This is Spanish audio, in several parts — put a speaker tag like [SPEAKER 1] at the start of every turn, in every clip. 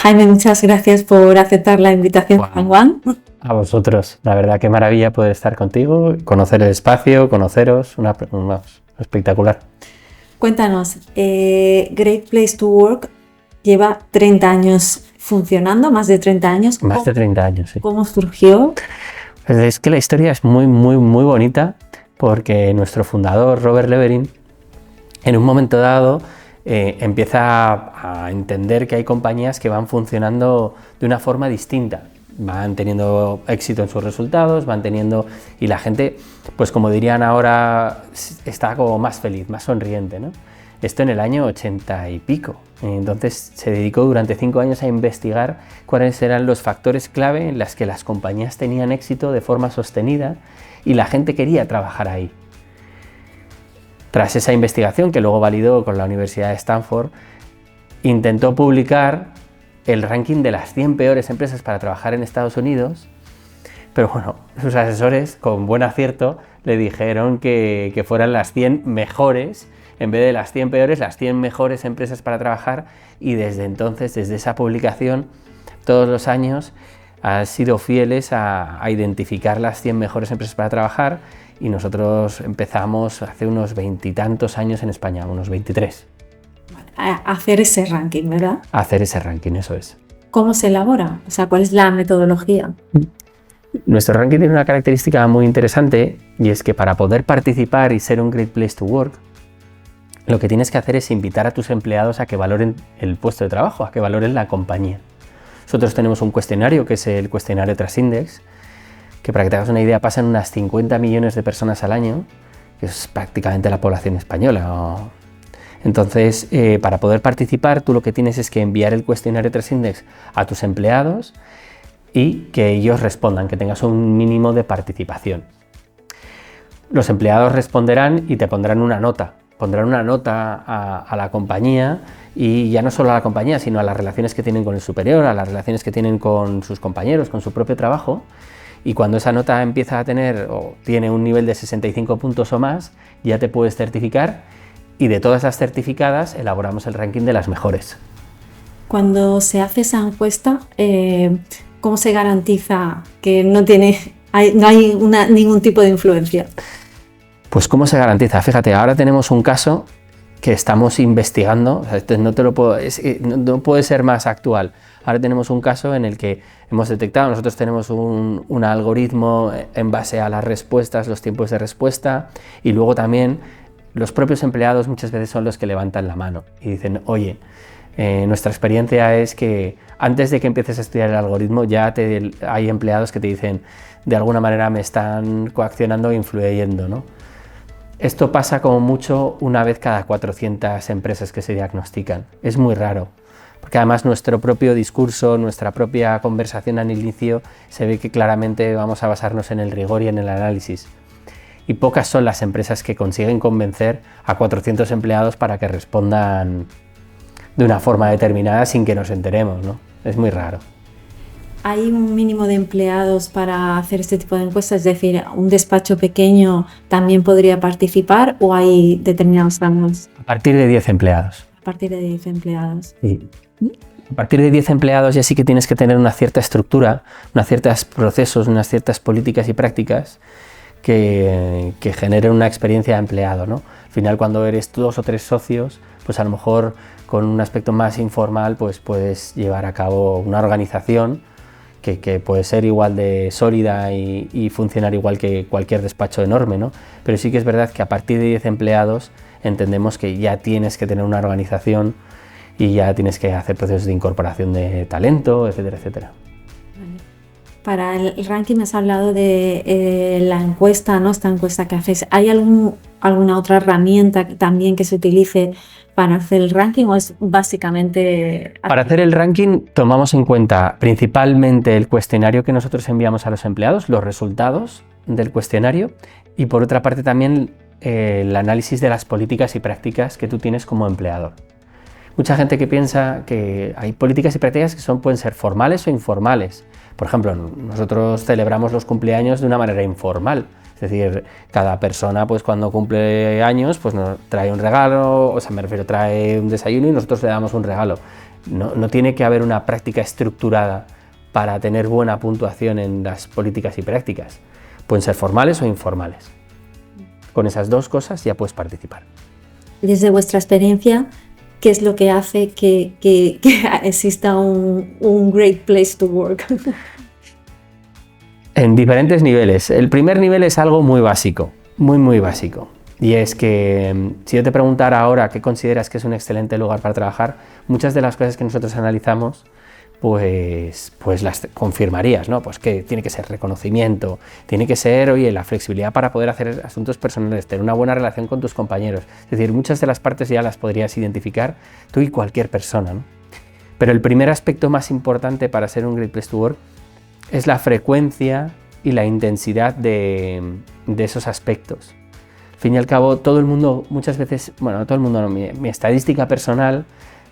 [SPEAKER 1] Jaime, muchas gracias por aceptar la invitación, Juan.
[SPEAKER 2] A vosotros, la verdad, qué maravilla poder estar contigo, conocer el espacio, conoceros, espectacular.
[SPEAKER 1] Cuéntanos, Great Place to Work lleva 30 años funcionando, más de 30 años.
[SPEAKER 2] Más de 30 años, sí.
[SPEAKER 1] ¿Cómo surgió?
[SPEAKER 2] Pues es que la historia es muy bonita, porque nuestro fundador, Robert Leverin, en un momento dado empieza a entender que hay compañías que van funcionando de una forma distinta. Van teniendo éxito en sus resultados, y la gente, pues como dirían ahora, está como más feliz, más sonriente, ¿no? Esto en el año 80 y pico. Entonces se dedicó durante 5 años a investigar cuáles eran los factores clave en los que las compañías tenían éxito de forma sostenida y la gente quería trabajar ahí. Tras esa investigación, que luego validó con la Universidad de Stanford, intentó publicar el ranking de las 100 peores empresas para trabajar en Estados Unidos, pero bueno, sus asesores, con buen acierto, le dijeron que fueran las 100 mejores, en vez de las 100 peores, las 100 mejores empresas para trabajar, y desde entonces, desde esa publicación, todos los años han sido fieles a identificar las 100 mejores empresas para trabajar, y nosotros empezamos hace unos 20 y tantos años en España, unos 23.
[SPEAKER 1] A hacer ese ranking, ¿verdad?
[SPEAKER 2] A hacer ese ranking, eso es.
[SPEAKER 1] ¿Cómo se elabora? O sea, ¿cuál es la metodología?
[SPEAKER 2] Nuestro ranking tiene una característica muy interesante, y es que para poder participar y ser un Great Place to Work, lo que tienes que hacer es invitar a tus empleados a que valoren el puesto de trabajo, a que valoren la compañía. Nosotros tenemos un cuestionario, que es el cuestionario Trust Index, que, para que te hagas una idea, pasan unas 50 millones de personas al año, que es prácticamente la población española. Entonces, para poder participar, tú lo que tienes es que enviar el cuestionario Trust Index a tus empleados y que ellos respondan, que tengas un mínimo de participación. Los empleados responderán y te pondrán una nota. Pondrán una nota a la compañía, y ya no solo a la compañía, sino a las relaciones que tienen con el superior, a las relaciones que tienen con sus compañeros, con su propio trabajo. Y cuando esa nota empieza a tener o tiene un nivel de 65 puntos o más, ya te puedes certificar, y de todas las certificadas elaboramos el ranking de las mejores.
[SPEAKER 1] Cuando se hace esa encuesta, ¿cómo se garantiza que no hay ningún tipo de influencia?
[SPEAKER 2] Pues ¿cómo se garantiza? Fíjate, ahora tenemos un caso que estamos investigando, o sea, no puede ser más actual. Ahora tenemos un caso en el que hemos detectado, nosotros tenemos un algoritmo en base a las respuestas, los tiempos de respuesta, y luego también los propios empleados muchas veces son los que levantan la mano y dicen, oye, nuestra experiencia es que antes de que empieces a estudiar el algoritmo ya hay empleados que te dicen, de alguna manera me están coaccionando e influyendo, ¿no? Esto pasa como mucho una vez cada 400 empresas que se diagnostican. Es muy raro, porque además nuestro propio discurso, nuestra propia conversación al inicio, se ve que claramente vamos a basarnos en el rigor y en el análisis. Y pocas son las empresas que consiguen convencer a 400 empleados para que respondan de una forma determinada sin que nos enteremos, ¿no? Es muy raro.
[SPEAKER 1] ¿Hay un mínimo de empleados para hacer este tipo de encuestas? Es decir, ¿un despacho pequeño también podría participar o hay determinados rangos?
[SPEAKER 2] A partir de 10 empleados.
[SPEAKER 1] A partir de 10 empleados.
[SPEAKER 2] Sí. A partir de 10 empleados ya sí que tienes que tener una cierta estructura, unos ciertos procesos, unas ciertas políticas y prácticas que generen una experiencia de empleado, ¿no? Al final, cuando eres 2 o 3 socios, pues a lo mejor con un aspecto más informal pues puedes llevar a cabo una organización que puede ser igual de sólida y funcionar igual que cualquier despacho enorme, ¿no? Pero sí que es verdad que a partir de 10 empleados entendemos que ya tienes que tener una organización y ya tienes que hacer procesos de incorporación de talento, etcétera, etcétera.
[SPEAKER 1] Para el ranking me has hablado de la encuesta, ¿no? Esta encuesta que hacéis. ¿Hay alguna otra herramienta también que se utilice para hacer el ranking o es básicamente...?
[SPEAKER 2] Para hacer el ranking tomamos en cuenta principalmente el cuestionario que nosotros enviamos a los empleados, los resultados del cuestionario, y por otra parte también el análisis de las políticas y prácticas que tú tienes como empleador. Mucha gente que piensa que hay políticas y prácticas que pueden ser formales o informales. Por ejemplo, nosotros celebramos los cumpleaños de una manera informal. Es decir, cada persona pues cuando cumple años pues nos trae un regalo, o sea, me refiero, trae un desayuno y nosotros le damos un regalo. No tiene que haber una práctica estructurada para tener buena puntuación en las políticas y prácticas. Pueden ser formales o informales. Con esas dos cosas ya puedes participar.
[SPEAKER 1] Desde vuestra experiencia, ¿qué es lo que hace que exista un great place to work?
[SPEAKER 2] En diferentes niveles. El primer nivel es algo muy básico, muy básico. Y es que si yo te preguntara ahora qué consideras que es un excelente lugar para trabajar, muchas de las cosas que nosotros analizamos pues las confirmarías, ¿no? Pues que tiene que ser reconocimiento, tiene que ser, oye, la flexibilidad para poder hacer asuntos personales, tener una buena relación con tus compañeros. Es decir, muchas de las partes ya las podrías identificar tú y cualquier persona, ¿no? Pero el primer aspecto más importante para ser un Great Place to Work es la frecuencia y la intensidad de esos aspectos. Al fin y al cabo, todo el mundo, muchas veces, bueno, no todo el mundo, no, mi estadística personal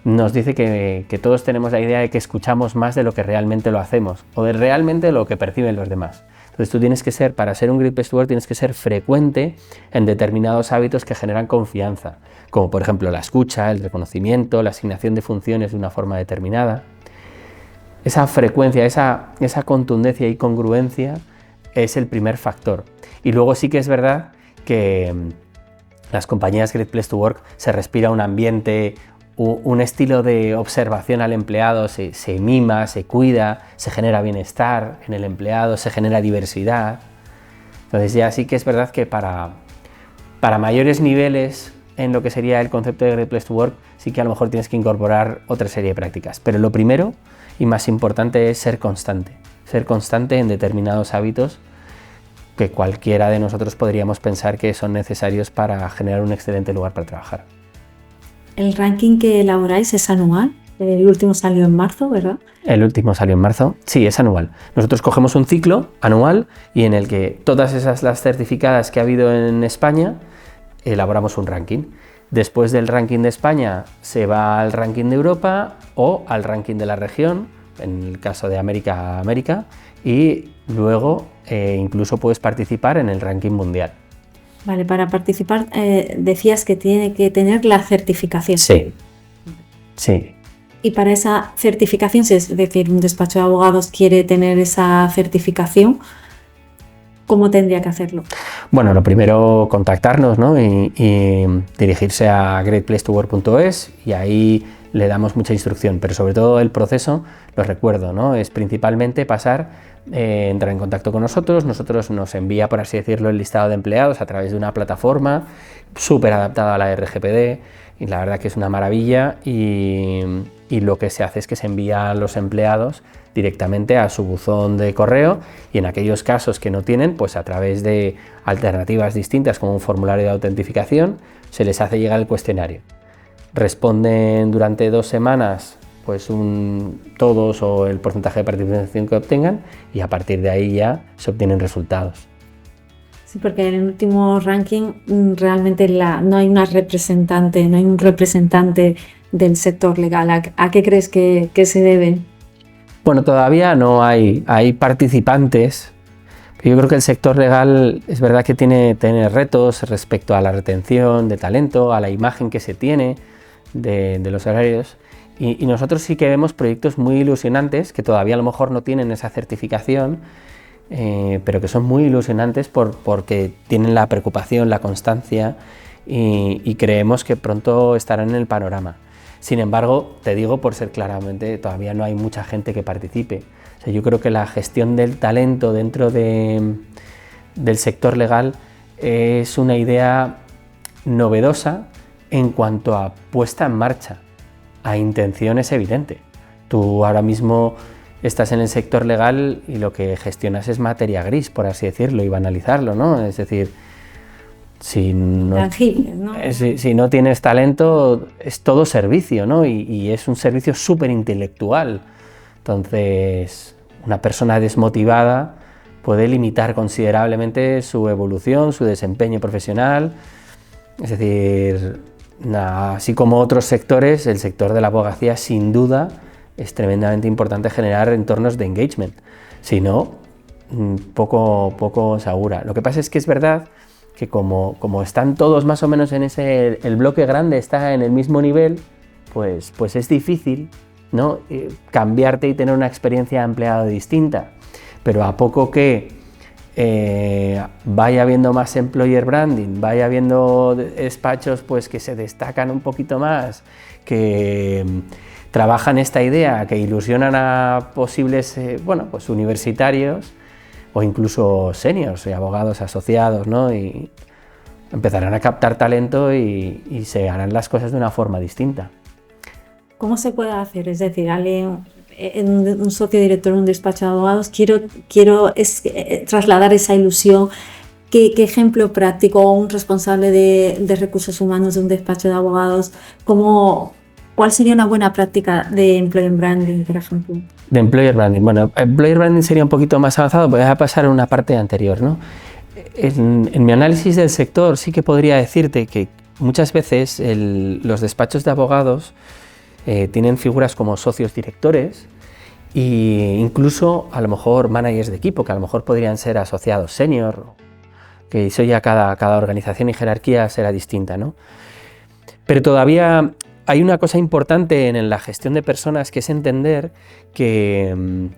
[SPEAKER 2] nos dice que todos tenemos la idea de que escuchamos más de lo que realmente lo hacemos o de realmente lo que perciben los demás. Entonces tú tienes que ser, para ser un Great Place to Work, tienes que ser frecuente en determinados hábitos que generan confianza, como por ejemplo la escucha, el reconocimiento, la asignación de funciones de una forma determinada. Esa frecuencia, esa contundencia y congruencia es el primer factor. Y luego sí que es verdad que las compañías Great Place to Work se respira un ambiente, un estilo de observación al empleado, se mima, se cuida, se genera bienestar en el empleado, se genera diversidad. Entonces ya sí que es verdad que para mayores niveles en lo que sería el concepto de Great Place to Work, sí que a lo mejor tienes que incorporar otra serie de prácticas. Pero lo primero y más importante es ser constante en determinados hábitos que cualquiera de nosotros podríamos pensar que son necesarios para generar un excelente lugar para trabajar.
[SPEAKER 1] El ranking que elaboráis es anual. El último salió en marzo, ¿verdad?
[SPEAKER 2] El último salió en marzo, sí, es anual. Nosotros cogemos un ciclo anual y en el que todas las certificadas que ha habido en España elaboramos un ranking. Después del ranking de España se va al ranking de Europa o al ranking de la región, en el caso de América, y luego incluso puedes participar en el ranking mundial.
[SPEAKER 1] Vale, para participar decías que tiene que tener la certificación.
[SPEAKER 2] Sí.
[SPEAKER 1] Y para esa certificación, si es decir, un despacho de abogados quiere tener esa certificación, ¿cómo tendría que hacerlo?
[SPEAKER 2] Bueno, lo primero, contactarnos, ¿no? y dirigirse a greatplacetowork.es y ahí le damos mucha instrucción, pero sobre todo el proceso, lo recuerdo, ¿no? Es principalmente entrar en contacto con nosotros nos envía, por así decirlo, el listado de empleados a través de una plataforma súper adaptada a la RGPD y la verdad que es una maravilla y lo que se hace es que se envía a los empleados directamente a su buzón de correo y en aquellos casos que no tienen, pues a través de alternativas distintas como un formulario de autentificación, se les hace llegar el cuestionario. Responden durante 2 semanas pues todos o el porcentaje de participación que obtengan y a partir de ahí ya se obtienen resultados.
[SPEAKER 1] Sí, porque en el último ranking realmente no hay un representante del sector legal. ¿A qué crees que se debe?
[SPEAKER 2] Bueno, todavía no hay participantes. Yo creo que el sector legal es verdad que tiene retos respecto a la retención de talento, a la imagen que se tiene de los horarios. Y nosotros sí que vemos proyectos muy ilusionantes que todavía a lo mejor no tienen esa certificación, pero que son muy ilusionantes porque tienen la preocupación, la constancia y creemos que pronto estarán en el panorama. Sin embargo, te digo por ser claramente, todavía no hay mucha gente que participe. O sea, yo creo que la gestión del talento dentro del sector legal es una idea novedosa en cuanto a puesta en marcha. A intención es evidente. Tú ahora mismo estás en el sector legal y lo que gestionas es materia gris, por así decirlo, y banalizarlo, ¿no? Es decir, si no tienes talento, es todo servicio, ¿no? Y es un servicio súper intelectual. Entonces, una persona desmotivada puede limitar considerablemente su evolución, su desempeño profesional. Es decir, así como otros sectores, el sector de la abogacía sin duda es tremendamente importante generar entornos de engagement, si no, poco segura. Lo que pasa es que es verdad que como están todos más o menos en el bloque grande está en el mismo nivel, pues es difícil ¿no? Cambiarte y tener una experiencia de empleado distinta, pero a poco que vaya habiendo más employer branding, vaya habiendo despachos pues, que se destacan un poquito más, que trabajan esta idea, que ilusionan a posibles pues universitarios o incluso seniors y abogados asociados, ¿no? Y empezarán a captar talento y se harán las cosas de una forma distinta.
[SPEAKER 1] ¿Cómo se puede hacer? Es decir, un socio director de un despacho de abogados, quiero trasladar esa ilusión. ¿Qué ejemplo práctico, o un responsable de recursos humanos de un despacho de abogados, cuál sería una buena práctica de employer branding, por ejemplo?
[SPEAKER 2] De employer branding. Bueno, employer branding sería un poquito más avanzado, voy a pasar a una parte anterior, ¿no? En mi análisis del sector sí que podría decirte que muchas veces los despachos de abogados tienen figuras como socios directores e incluso a lo mejor managers de equipo, que a lo mejor podrían ser asociados senior, que eso ya cada organización y jerarquía será distinta, ¿no? Pero todavía hay una cosa importante en la gestión de personas, que es entender que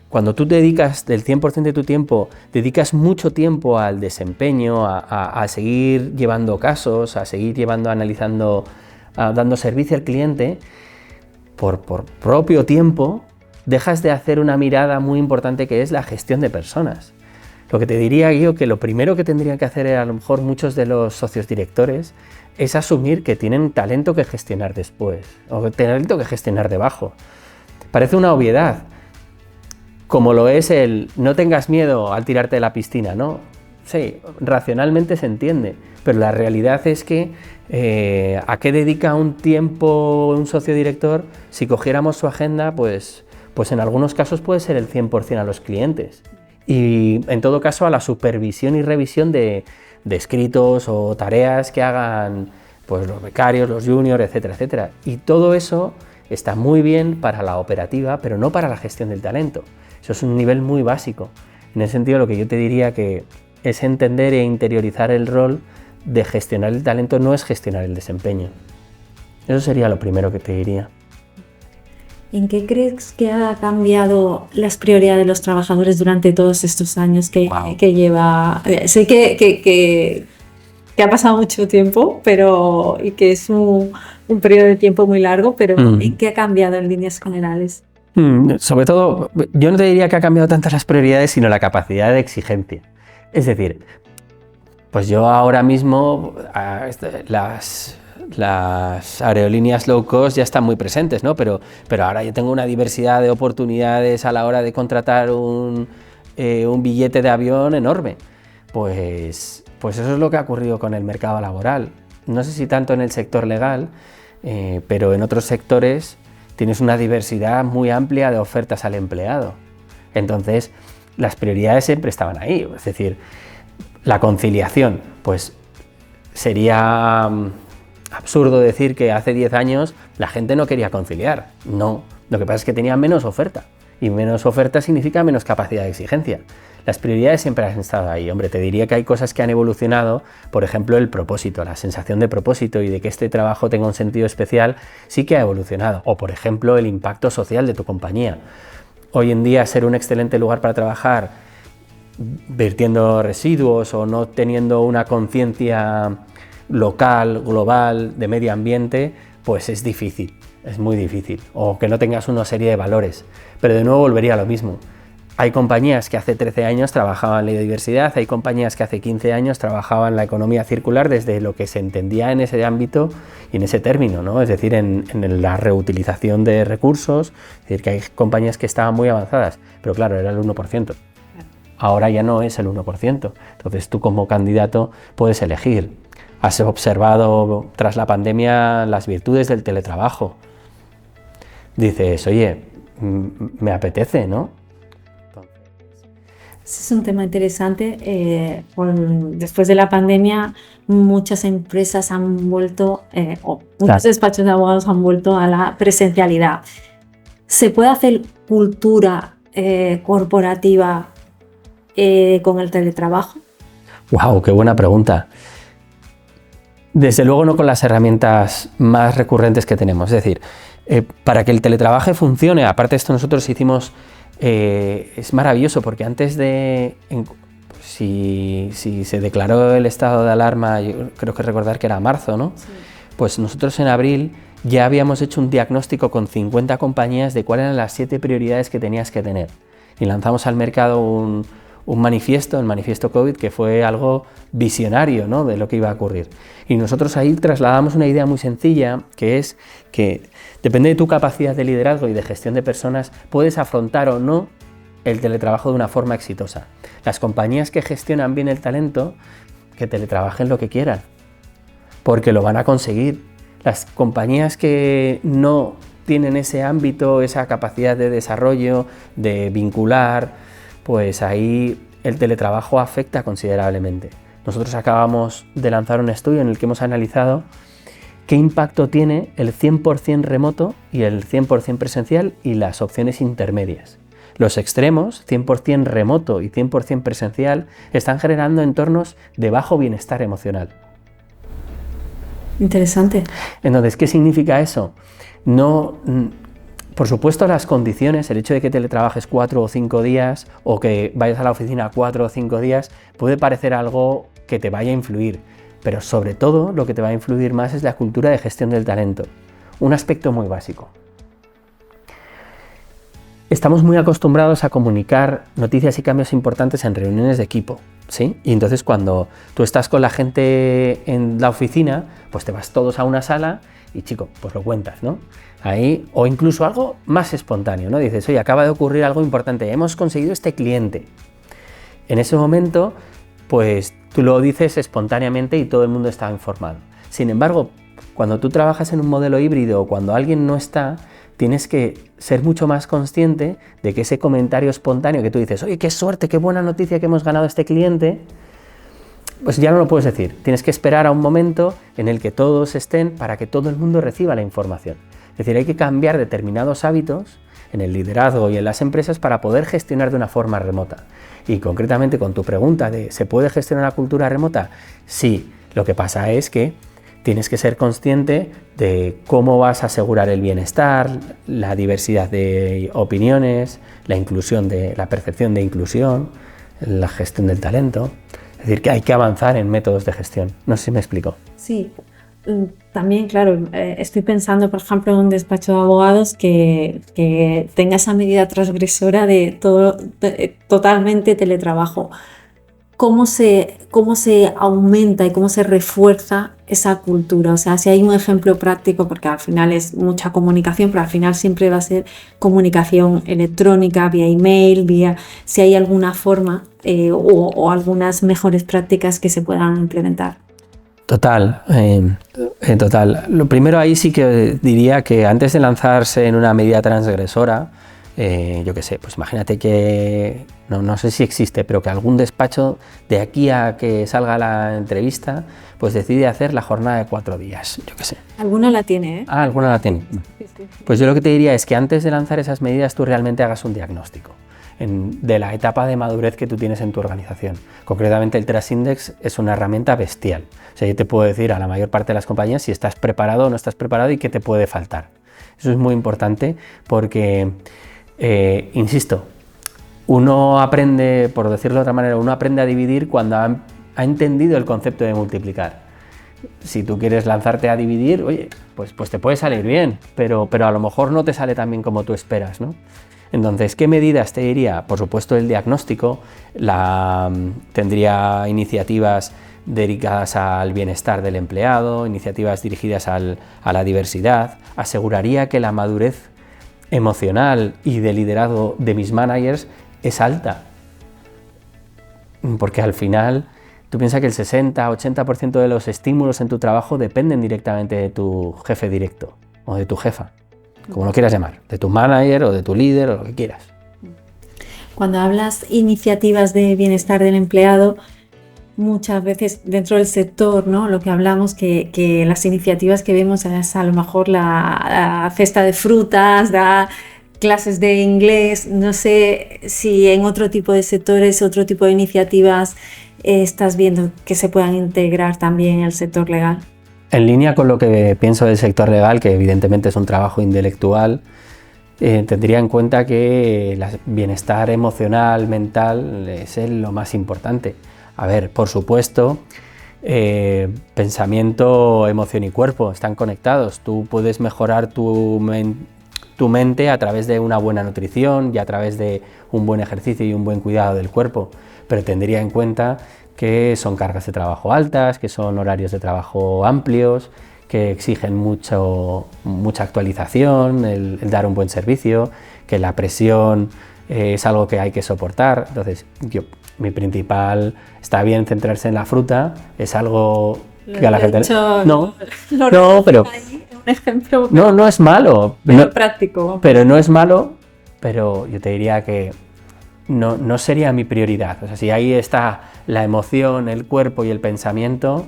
[SPEAKER 2] cuando tú dedicas del 100% de tu tiempo, dedicas mucho tiempo al desempeño, a seguir llevando casos, a seguir analizando, dando servicio al cliente, por propio tiempo, dejas de hacer una mirada muy importante que es la gestión de personas. Lo que te diría yo, que lo primero que tendrían que hacer a lo mejor muchos de los socios directores es asumir que tienen talento que gestionar después, o talento que gestionar debajo. Parece una obviedad, como lo es el no tengas miedo al tirarte de la piscina, ¿no? Sí, racionalmente se entiende, pero la realidad es que ¿a qué dedica un tiempo un socio director? Si cogiéramos su agenda, pues en algunos casos puede ser el 100% a los clientes. Y en todo caso a la supervisión y revisión de escritos o tareas que hagan pues, los becarios, los juniors, etcétera, etcétera. Y todo eso está muy bien para la operativa, pero no para la gestión del talento. Eso es un nivel muy básico. En ese sentido, lo que yo te diría que es entender e interiorizar el rol de gestionar el talento, no es gestionar el desempeño. Eso sería lo primero que te diría.
[SPEAKER 1] ¿En qué crees que ha cambiado las prioridades de los trabajadores durante todos estos años que lleva? Sé que ha pasado mucho tiempo, y que es un periodo de tiempo muy largo, pero ¿en qué ha cambiado en líneas generales?
[SPEAKER 2] Sobre todo, yo no te diría que ha cambiado tantas las prioridades, sino la capacidad de exigencia. Es decir, pues yo ahora mismo las aerolíneas low cost ya están muy presentes, ¿no? Pero ahora yo tengo una diversidad de oportunidades a la hora de contratar un billete de avión enorme. Pues eso es lo que ha ocurrido con el mercado laboral. No sé si tanto en el sector legal, pero en otros sectores tienes una diversidad muy amplia de ofertas al empleado. Entonces, las prioridades siempre estaban ahí. Es decir, la conciliación, pues sería absurdo decir que hace 10 años la gente no quería conciliar. No, lo que pasa es que tenía menos oferta. Y menos oferta significa menos capacidad de exigencia. Las prioridades siempre han estado ahí. Hombre, te diría que hay cosas que han evolucionado, por ejemplo, el propósito, la sensación de propósito y de que este trabajo tenga un sentido especial, sí que ha evolucionado. O, por ejemplo, el impacto social de tu compañía. Hoy en día, ser un excelente lugar para trabajar, vertiendo residuos o no teniendo una conciencia local, global, de medio ambiente, pues es difícil, es muy difícil. O que no tengas una serie de valores. Pero de nuevo volvería a lo mismo. Hay compañías que hace 13 años trabajaban la diversidad, hay compañías que hace 15 años trabajaban la economía circular desde lo que se entendía en ese ámbito y en ese término, ¿no? Es decir, en la reutilización de recursos, es decir, que hay compañías que estaban muy avanzadas, pero claro, era el 1%. Ahora ya no es el 1%, entonces tú como candidato puedes elegir. Has observado tras la pandemia las virtudes del teletrabajo. Dices, oye, me apetece, ¿no?
[SPEAKER 1] Ese es un tema interesante. Después de la pandemia, muchas empresas han vuelto, o muchos despachos de abogados han vuelto a la presencialidad. ¿Se puede hacer cultura corporativa con el teletrabajo?
[SPEAKER 2] ¡Wow! ¡Qué buena pregunta! Desde luego no con las herramientas más recurrentes que tenemos. Es decir, Para que el teletrabajo funcione, aparte de esto nosotros hicimos, es maravilloso porque antes de, si se declaró el estado de alarma, yo creo que recordar que era marzo, ¿no? Sí. Pues nosotros en abril ya habíamos hecho un diagnóstico con 50 compañías de cuáles eran las 7 prioridades que tenías que tener. Y lanzamos al mercado un manifiesto, el manifiesto COVID, que fue algo visionario, ¿no?, de lo que iba a ocurrir. Y nosotros ahí trasladamos una idea muy sencilla, que es que depende de tu capacidad de liderazgo y de gestión de personas, puedes afrontar o no el teletrabajo de una forma exitosa. Las compañías que gestionan bien el talento, que teletrabajen lo que quieran, porque lo van a conseguir. Las compañías que no tienen ese ámbito, esa capacidad de desarrollo, de vincular, pues ahí el teletrabajo afecta considerablemente. Nosotros acabamos de lanzar un estudio en el que hemos analizado qué impacto tiene el 100% remoto y el 100% presencial y las opciones intermedias. Los extremos, 100% remoto y 100% presencial, están generando entornos de bajo bienestar emocional.
[SPEAKER 1] Interesante.
[SPEAKER 2] Entonces, ¿qué significa eso? No, por supuesto, las condiciones, el hecho de que teletrabajes 4 o 5 días o que vayas a la oficina 4 o 5 días, puede parecer algo que te vaya a influir, pero sobre todo lo que te va a influir más es la cultura de gestión del talento. Un aspecto muy básico. Estamos muy acostumbrados a comunicar noticias y cambios importantes en reuniones de equipo, ¿sí? Y entonces cuando tú estás con la gente en la oficina, pues te vas todos a una sala y, chico, pues lo cuentas, ¿no? Ahí, o incluso algo más espontáneo, ¿no? Dices, oye, acaba de ocurrir algo importante, hemos conseguido este cliente. En ese momento, pues tú lo dices espontáneamente y todo el mundo está informado. Sin embargo, cuando tú trabajas en un modelo híbrido o cuando alguien no está, tienes que ser mucho más consciente de que ese comentario espontáneo que tú dices, oye, qué suerte, qué buena noticia que hemos ganado a este cliente, pues ya no lo puedes decir. Tienes que esperar a un momento en el que todos estén para que todo el mundo reciba la información. Es decir, hay que cambiar determinados hábitos en el liderazgo y en las empresas para poder gestionar de una forma remota. Y concretamente con tu pregunta de ¿se puede gestionar una cultura remota? Sí, lo que pasa es que tienes que ser consciente de cómo vas a asegurar el bienestar, la diversidad de opiniones, la inclusión la percepción de inclusión, la gestión del talento. Es decir, que hay que avanzar en métodos de gestión. No sé si me explico.
[SPEAKER 1] Sí, también, claro, estoy pensando, por ejemplo, en un despacho de abogados que tenga esa medida transgresora de todo totalmente teletrabajo. ¿Cómo se aumenta y cómo se refuerza esa cultura? O sea, si hay un ejemplo práctico, porque al final es mucha comunicación, pero al final siempre va a ser comunicación electrónica, vía email, si hay alguna forma o algunas mejores prácticas que se puedan implementar.
[SPEAKER 2] Total. Lo primero ahí sí que diría que antes de lanzarse en una medida transgresora, yo qué sé, pues imagínate que, no sé si existe, pero que algún despacho de aquí a que salga la entrevista, pues decide hacer la jornada de 4 días, yo qué sé.
[SPEAKER 1] Alguna la tiene, ¿eh?
[SPEAKER 2] Ah, alguna la tiene. Sí. Pues yo lo que te diría es que antes de lanzar esas medidas tú realmente hagas un diagnóstico de la etapa de madurez que tú tienes en tu organización. Concretamente el Trust Index es una herramienta bestial. O sea, yo te puedo decir a la mayor parte de las compañías si estás preparado o no estás preparado y qué te puede faltar. Eso es muy importante porque, insisto, uno aprende, por decirlo de otra manera, uno aprende a dividir cuando ha entendido el concepto de multiplicar. Si tú quieres lanzarte a dividir, oye, pues te puede salir bien, pero a lo mejor no te sale tan bien como tú esperas, ¿no? Entonces, ¿qué medidas te diría? Por supuesto, el diagnóstico, tendría iniciativas dedicadas al bienestar del empleado, iniciativas dirigidas a la diversidad, aseguraría que la madurez emocional y de liderazgo de mis managers es alta, porque al final tú piensas que el 60-80% de los estímulos en tu trabajo dependen directamente de tu jefe directo o de tu jefa, como lo quieras llamar, de tu manager o de tu líder o lo que quieras.
[SPEAKER 1] Cuando hablas iniciativas de bienestar del empleado, muchas veces dentro del sector, ¿no? Lo que hablamos que las iniciativas que vemos es a lo mejor la cesta de frutas, clases de inglés. No sé si en otro tipo de sectores, otro tipo de iniciativas estás viendo que se puedan integrar también en el sector legal.
[SPEAKER 2] en línea con lo que pienso del sector legal, que evidentemente es un trabajo intelectual, tendría en cuenta que el bienestar emocional, mental, es lo más importante. A ver, por supuesto, pensamiento, emoción y cuerpo están conectados. Tú puedes mejorar tu mente a través de una buena nutrición y a través de un buen ejercicio y un buen cuidado del cuerpo, pero tendría en cuenta que son cargas de trabajo altas, que son horarios de trabajo amplios, que exigen mucha actualización, el dar un buen servicio, que la presión es algo que hay que soportar. Entonces, mi principal, está bien centrarse en la fruta, es algo que a la gente... No, pero...
[SPEAKER 1] Un ejemplo
[SPEAKER 2] no es malo.
[SPEAKER 1] Práctico.
[SPEAKER 2] Pero no es malo, pero yo te diría que no sería mi prioridad. O sea, si ahí está la emoción, el cuerpo y el pensamiento,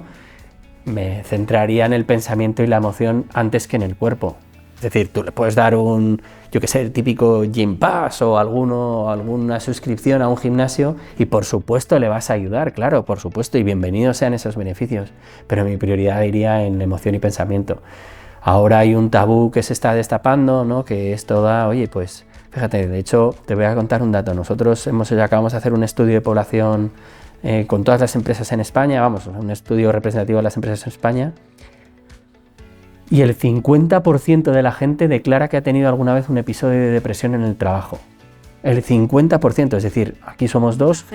[SPEAKER 2] me centraría en el pensamiento y la emoción antes que en el cuerpo. Es decir, tú le puedes dar el típico Gym Pass o alguna suscripción a un gimnasio y por supuesto le vas a ayudar, claro, por supuesto, y bienvenidos sean esos beneficios, pero mi prioridad iría en emoción y pensamiento. Ahora hay un tabú que se está destapando, ¿no? Que es toda, oye, pues fíjate, de hecho te voy a contar un dato. Nosotros acabamos de hacer un estudio de población con todas las empresas en España, un estudio representativo de las empresas en España, y el 50% de la gente declara que ha tenido alguna vez un episodio de depresión en el trabajo. El 50%, es decir, aquí somos dos,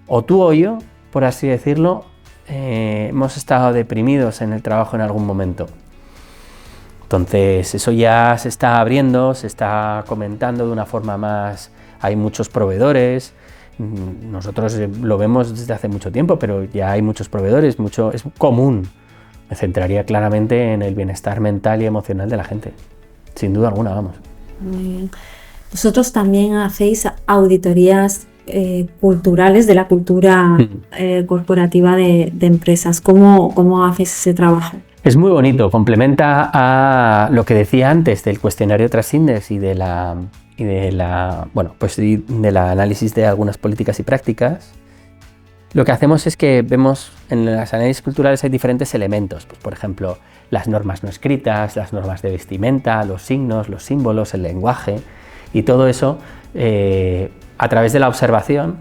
[SPEAKER 2] o tú o yo, por así decirlo, hemos estado deprimidos en el trabajo en algún momento. Entonces, eso ya se está abriendo, se está comentando de una forma más... Hay muchos proveedores, nosotros lo vemos desde hace mucho tiempo, pero ya hay muchos proveedores, es común. Me centraría claramente en el bienestar mental y emocional de la gente, sin duda alguna, vamos.
[SPEAKER 1] Muy bien. Vosotros también hacéis auditorías culturales de la cultura corporativa de empresas. ¿Cómo hacéis ese trabajo?
[SPEAKER 2] Es muy bonito, complementa a lo que decía antes del cuestionario Trasindex y del análisis de algunas políticas y prácticas. Lo que hacemos es que vemos en los análisis culturales hay diferentes elementos, pues, por ejemplo, las normas no escritas, las normas de vestimenta, los signos, los símbolos, el lenguaje, y todo eso, a través de la observación,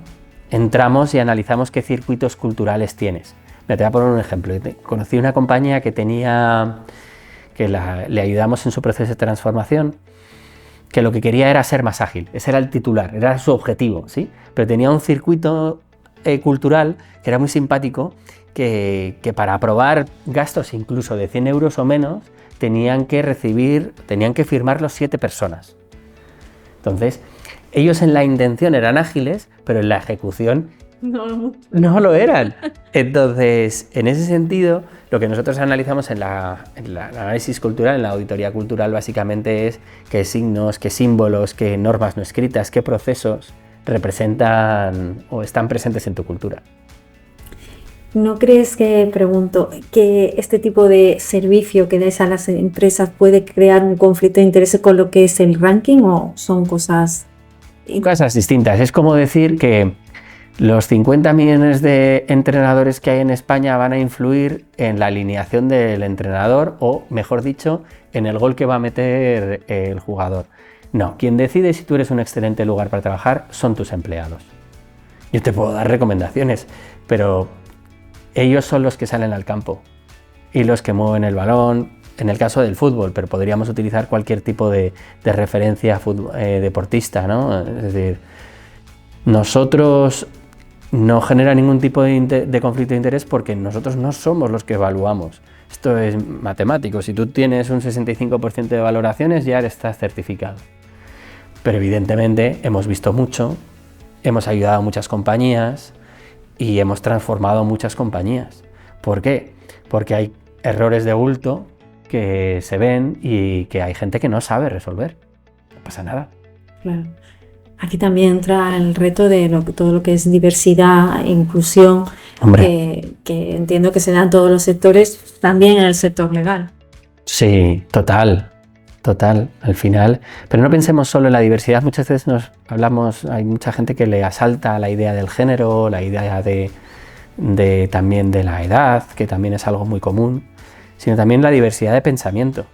[SPEAKER 2] entramos y analizamos qué circuitos culturales tienes. Te voy a poner un ejemplo. Conocí una compañía que le ayudamos en su proceso de transformación, que lo que quería era ser más ágil. Ese era el titular, era su objetivo, ¿sí? Pero tenía un circuito cultural que era muy simpático, que para aprobar gastos incluso de 100 euros o menos, tenían que firmarlo 7 personas. Entonces, ellos en la intención eran ágiles, pero en la ejecución no lo eran. Entonces, en ese sentido, lo que nosotros analizamos en el análisis cultural, en la auditoría cultural, básicamente es qué signos, qué símbolos, qué normas no escritas, qué procesos representan o están presentes en tu cultura.
[SPEAKER 1] ¿No crees que este tipo de servicio que dais a las empresas puede crear un conflicto de interés con lo que es el ranking o son cosas
[SPEAKER 2] distintas? Es como decir que los 50 millones de entrenadores que hay en España van a influir en la alineación del entrenador o, mejor dicho, en el gol que va a meter el jugador. No, quien decide si tú eres un excelente lugar para trabajar son tus empleados. Yo te puedo dar recomendaciones, pero ellos son los que salen al campo y los que mueven el balón, en el caso del fútbol, pero podríamos utilizar cualquier tipo de referencia deportista, ¿no? Es decir, nosotros no genera ningún tipo de conflicto de interés porque nosotros no somos los que evaluamos. Esto es matemático, si tú tienes un 65% de valoraciones ya estás certificado. Pero evidentemente hemos visto mucho, hemos ayudado a muchas compañías y hemos transformado muchas compañías. ¿Por qué? Porque hay errores de bulto que se ven y que hay gente que no sabe resolver. No pasa nada.
[SPEAKER 1] Claro. Aquí también entra el reto de todo lo que es diversidad e inclusión, que entiendo que se da en todos los sectores, también en el sector legal.
[SPEAKER 2] Sí, total, al final. Pero no pensemos solo en la diversidad, muchas veces hay mucha gente que le asalta la idea del género, la idea también de la edad, que también es algo muy común. sino también la diversidad de pensamiento,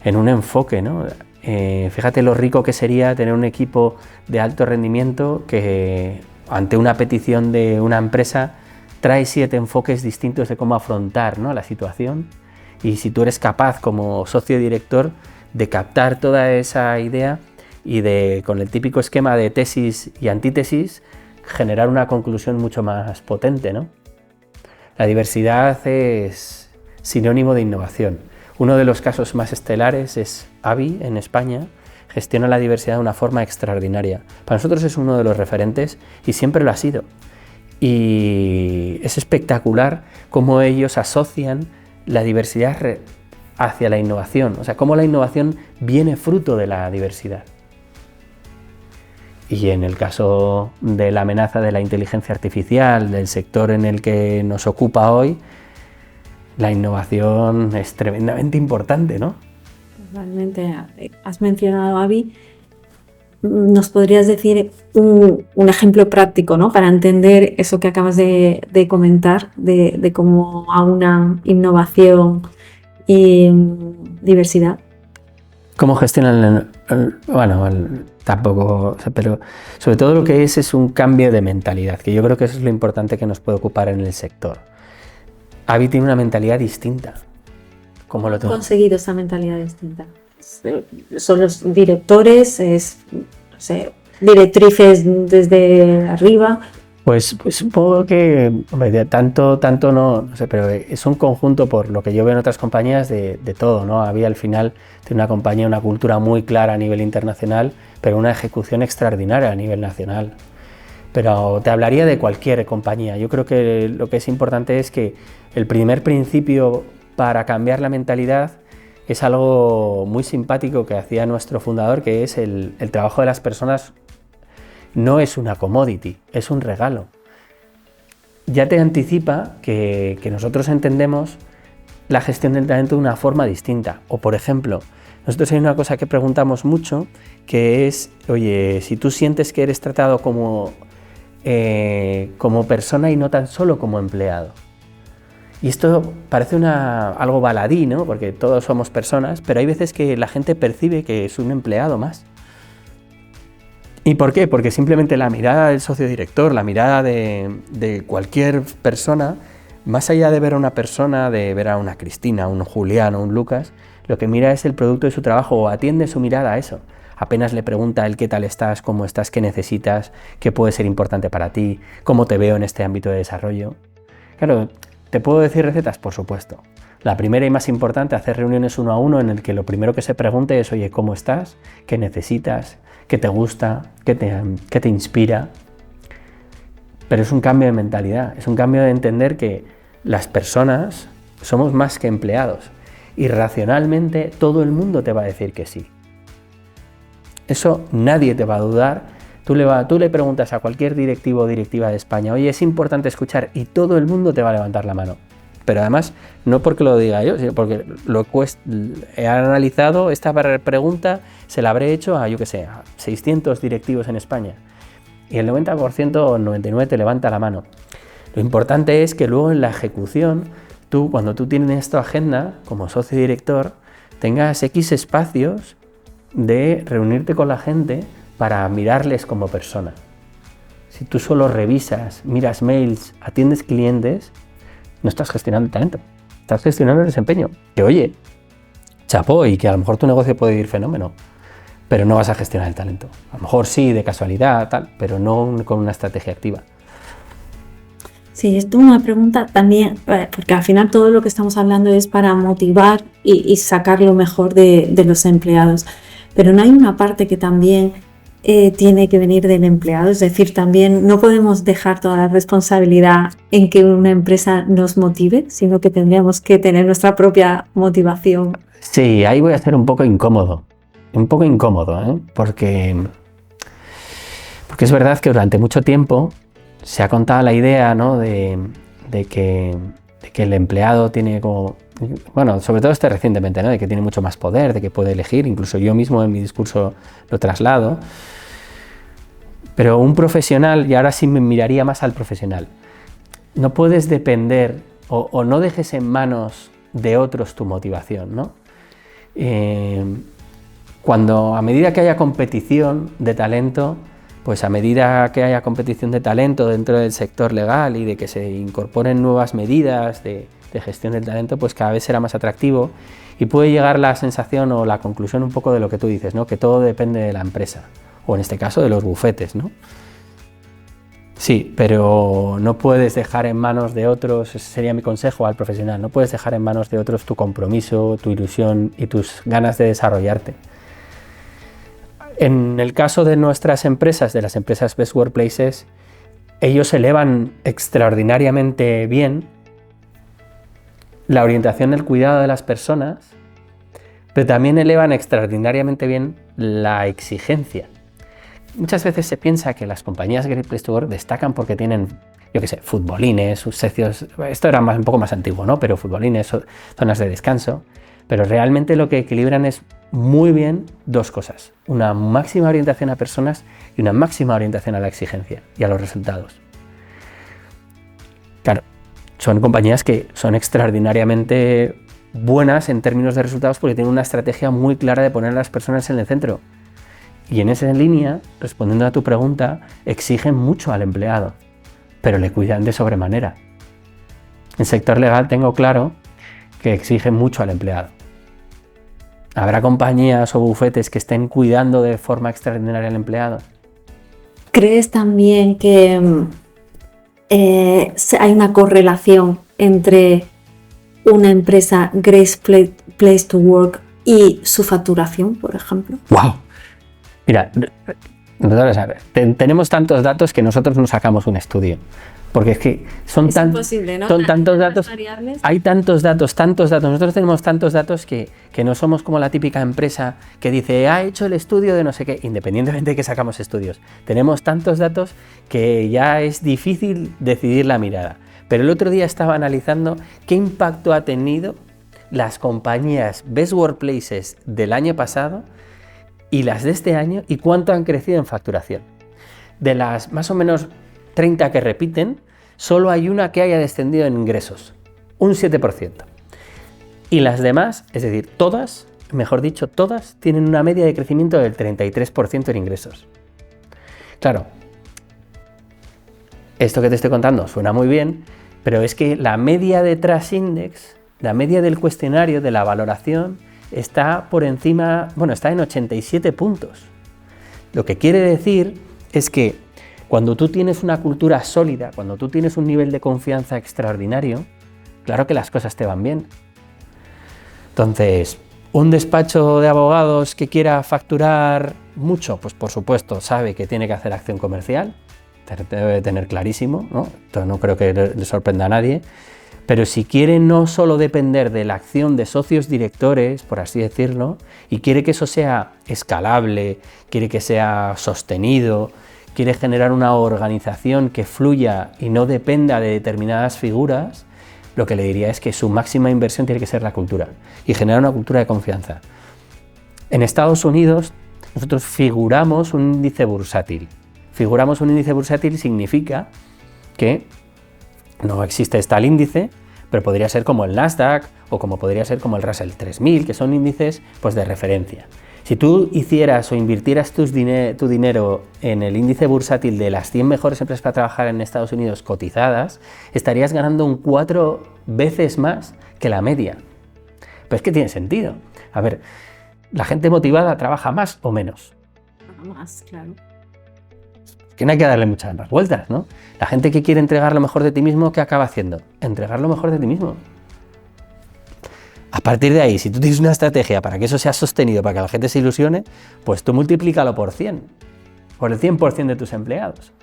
[SPEAKER 2] en un enfoque, ¿no? Fíjate lo rico que sería tener un equipo de alto rendimiento que ante una petición de una empresa trae 7 enfoques distintos de cómo afrontar, ¿no?, la situación, y si tú eres capaz como socio director de captar toda esa idea y de, con el típico esquema de tesis y antítesis, generar una conclusión mucho más potente, ¿no? La diversidad es sinónimo de innovación. Uno de los casos más estelares es AVI en España. Gestiona la diversidad de una forma extraordinaria. Para nosotros es uno de los referentes y siempre lo ha sido. Y es espectacular cómo ellos asocian la diversidad hacia la innovación, o sea, cómo la innovación viene fruto de la diversidad. Y en el caso de la amenaza de la inteligencia artificial, del sector en el que nos ocupa hoy, la innovación es tremendamente importante, ¿no?
[SPEAKER 1] Realmente, has mencionado a Avi. ¿Nos podrías decir un ejemplo práctico, ¿no?, para entender eso que acabas de comentar, de cómo a una innovación y diversidad?
[SPEAKER 2] ¿Cómo gestionan tampoco, pero sobre todo lo que es un cambio de mentalidad, que yo creo que eso es lo importante que nos puede ocupar en el sector. Avi tiene una mentalidad distinta. ¿Cómo lo tengo?
[SPEAKER 1] Conseguido esa mentalidad distinta? Son los directores, no sé, directrices desde arriba.
[SPEAKER 2] Pues supongo que, hombre, tanto no sé, pero es un conjunto, por lo que yo veo en otras compañías, de todo, ¿no? Había al final tiene una compañía, una cultura muy clara a nivel internacional, pero una ejecución extraordinaria a nivel nacional. Pero te hablaría de cualquier compañía. Yo creo que lo que es importante es que el primer principio para cambiar la mentalidad es algo muy simpático que hacía nuestro fundador, que es el trabajo de las personas. No es una commodity, es un regalo. Ya te anticipa que nosotros entendemos la gestión del talento de una forma distinta. O, por ejemplo, nosotros hay una cosa que preguntamos mucho, que es, oye, si tú sientes que eres tratado como persona y no tan solo como empleado. Y esto parece algo baladí, ¿no?, porque todos somos personas, pero hay veces que la gente percibe que es un empleado más. ¿Y por qué? Porque simplemente la mirada del socio director, la mirada de cualquier persona, más allá de ver a una persona, de ver a una Cristina, un Julián o un Lucas, lo que mira es el producto de su trabajo, o atiende su mirada a eso. Apenas le pregunta el qué tal estás, cómo estás, qué necesitas, qué puede ser importante para ti, cómo te veo en este ámbito de desarrollo. Claro, ¿te puedo decir recetas? Por supuesto. La primera y más importante, hacer reuniones 1 a 1 en el que lo primero que se pregunte es, oye, ¿cómo estás? ¿Qué necesitas? ¿Qué te gusta? ¿Qué te inspira? Pero es un cambio de mentalidad, es un cambio de entender que las personas somos más que empleados y racionalmente todo el mundo te va a decir que sí. Eso nadie te va a dudar. Tú le preguntas a cualquier directivo o directiva de España, oye, es importante escuchar, y todo el mundo te va a levantar la mano. Pero además, no porque lo diga yo, sino porque he analizado esta pregunta, se la habré hecho a 600 directivos en España. Y el 90% o el 99% te levanta la mano. Lo importante es que luego en la ejecución, cuando tú tienes tu agenda como socio director, tengas X espacios de reunirte con la gente para mirarles como persona. Si tú solo revisas, miras mails, atiendes clientes, no estás gestionando el talento, estás gestionando el desempeño. Que oye, chapó, y que a lo mejor tu negocio puede ir fenómeno, pero no vas a gestionar el talento. A lo mejor sí, de casualidad, tal, pero no con una estrategia activa.
[SPEAKER 1] Sí, esto es una pregunta también, porque al final todo lo que estamos hablando es para motivar y sacar lo mejor de los empleados. Pero no hay una parte que también tiene que venir del empleado, es decir, también no podemos dejar toda la responsabilidad en que una empresa nos motive, sino que tendríamos que tener nuestra propia motivación.
[SPEAKER 2] Sí, ahí voy a ser un poco incómodo, ¿eh? Porque es verdad que durante mucho tiempo se ha contado la idea, ¿no?, de que el empleado tiene como, bueno, sobre todo recientemente, ¿no?, de que tiene mucho más poder, de que puede elegir, incluso yo mismo en mi discurso lo traslado. Pero un profesional, y ahora sí me miraría más al profesional, no puedes depender o no dejes en manos de otros tu motivación, ¿no? Cuando a medida que haya competición de talento, pues a medida que haya competición de talento dentro del sector legal y de que se incorporen nuevas medidas de gestión del talento, pues cada vez será más atractivo y puede llegar la sensación o la conclusión un poco de lo que tú dices, ¿no? Que todo depende de la empresa, o en este caso de los bufetes, ¿no? Sí, pero no puedes dejar en manos de otros, ese sería mi consejo al profesional, no puedes dejar en manos de otros tu compromiso, tu ilusión y tus ganas de desarrollarte. En el caso de nuestras empresas, de las empresas Best Workplaces, ellos elevan extraordinariamente bien la orientación del cuidado de las personas, pero también elevan extraordinariamente bien la exigencia. Muchas veces se piensa que las compañías Great Place to Work destacan porque tienen, yo qué sé, futbolines, sus socios, esto era un poco más antiguo, ¿no? Pero futbolines, zonas de descanso, pero realmente lo que equilibran es muy bien dos cosas, una máxima orientación a personas y una máxima orientación a la exigencia y a los resultados. Claro, son compañías que son extraordinariamente buenas en términos de resultados porque tienen una estrategia muy clara de poner a las personas en el centro. Y en esa línea, respondiendo a tu pregunta, exigen mucho al empleado, pero le cuidan de sobremanera. En el sector legal tengo claro que exigen mucho al empleado. ¿Habrá compañías o bufetes que estén cuidando de forma extraordinaria al empleado?
[SPEAKER 1] ¿Crees también que hay una correlación entre una empresa Great Place to Work y su facturación, por ejemplo?
[SPEAKER 2] ¡Wow! Mira, tenemos tantos datos que nosotros nos sacamos un estudio. Porque es que son tantos datos, hay tantos datos. Nosotros tenemos tantos datos que no somos como la típica empresa que dice, ha hecho el estudio de no sé qué, independientemente de que sacamos estudios. Tenemos tantos datos que ya es difícil decidir la mirada. Pero el otro día estaba analizando qué impacto ha tenido las compañías Best Workplaces del año pasado y las de este año y cuánto han crecido en facturación. De las más o menos 30 que repiten, solo hay una que haya descendido en ingresos, un 7%. Y las demás, es decir, todas, mejor dicho, todas tienen una media de crecimiento del 33% en ingresos. Claro, esto que te estoy contando suena muy bien, pero es que la media de Trust Index, la media del cuestionario de la valoración, está por encima, bueno, está en 87 puntos. Lo que quiere decir es que cuando tú tienes una cultura sólida, cuando tú tienes un nivel de confianza extraordinario, claro que las cosas te van bien. Entonces, ¿un despacho de abogados que quiera facturar mucho? Pues por supuesto, sabe que tiene que hacer acción comercial, debe tener clarísimo, ¿no? Esto no creo que le sorprenda a nadie. Pero si quiere no solo depender de la acción de socios directores, por así decirlo, y quiere que eso sea escalable, quiere que sea sostenido, quiere generar una organización que fluya y no dependa de determinadas figuras, lo que le diría es que su máxima inversión tiene que ser la cultura y generar una cultura de confianza. En Estados Unidos nosotros figuramos un índice bursátil. Figuramos un índice bursátil significa que no existe tal índice, pero podría ser como el Nasdaq o como podría ser como el Russell 3000, que son índices pues, de referencia. Si tú hicieras o invirtieras tu dinero en el índice bursátil de las 100 mejores empresas para trabajar en Estados Unidos cotizadas, estarías ganando un 4 veces más que la media. Pero es que tiene sentido. A ver, ¿la gente motivada trabaja más o menos?
[SPEAKER 1] Más, claro.
[SPEAKER 2] Que no hay que darle muchas más vueltas, ¿no? La gente que quiere entregar lo mejor de ti mismo, ¿qué acaba haciendo? Entregar lo mejor de ti mismo. A partir de ahí, si tú tienes una estrategia para que eso sea sostenido, para que la gente se ilusione, pues tú multiplícalo por 100, por el 100% de tus empleados.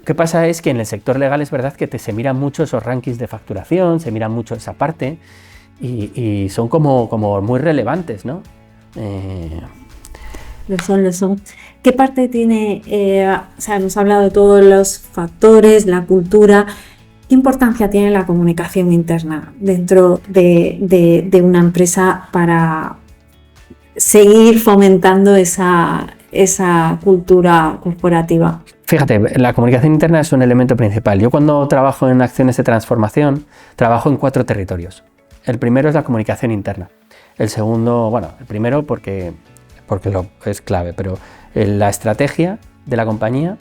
[SPEAKER 2] ¿Qué pasa? Es que en el sector legal es verdad que se miran mucho esos rankings de facturación, se miran mucho esa parte y son como muy relevantes, ¿no?
[SPEAKER 1] Lo son. ¿Qué parte tiene, nos ha hablado de todos los factores, la cultura, qué importancia tiene la comunicación interna dentro de una empresa para seguir fomentando esa cultura corporativa?
[SPEAKER 2] Fíjate, la comunicación interna es un elemento principal. Yo cuando trabajo en acciones de transformación, trabajo en 4 territorios. El primero es la comunicación interna. El segundo, bueno, el primero porque es clave, pero la estrategia de la compañía,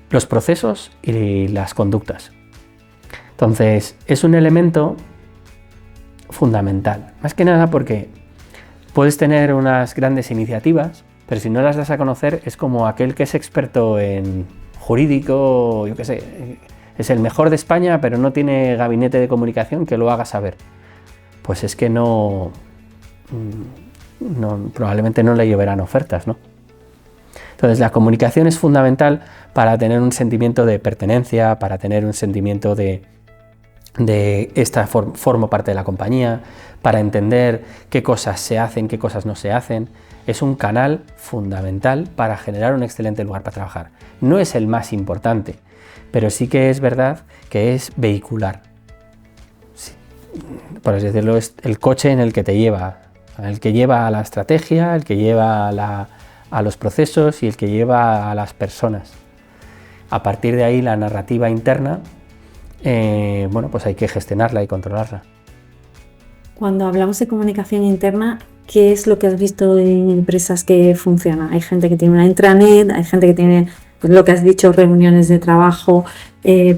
[SPEAKER 2] los procesos y las conductas. Entonces, es un elemento fundamental, más que nada porque puedes tener unas grandes iniciativas, pero si no las das a conocer es como aquel que es experto en jurídico, yo qué sé, es el mejor de España, pero no tiene gabinete de comunicación que lo haga saber. Pues es que probablemente no le llevarán ofertas, ¿no? Entonces la comunicación es fundamental para tener un sentimiento de pertenencia, para tener un sentimiento de formo parte de la compañía, para entender qué cosas se hacen, qué cosas no se hacen. Es un canal fundamental para generar un excelente lugar para trabajar. No es el más importante, pero sí que es verdad que es vehicular. Sí, por así decirlo, es el coche en el que te lleva, el que lleva a la estrategia, el que lleva a los procesos y el que lleva a las personas. A partir de ahí la narrativa interna, bueno, pues hay que gestionarla y controlarla.
[SPEAKER 1] Cuando hablamos de comunicación interna, ¿qué es lo que has visto en empresas que funcionan? Hay gente que tiene una intranet, hay gente que tiene, pues, lo que has dicho, reuniones de trabajo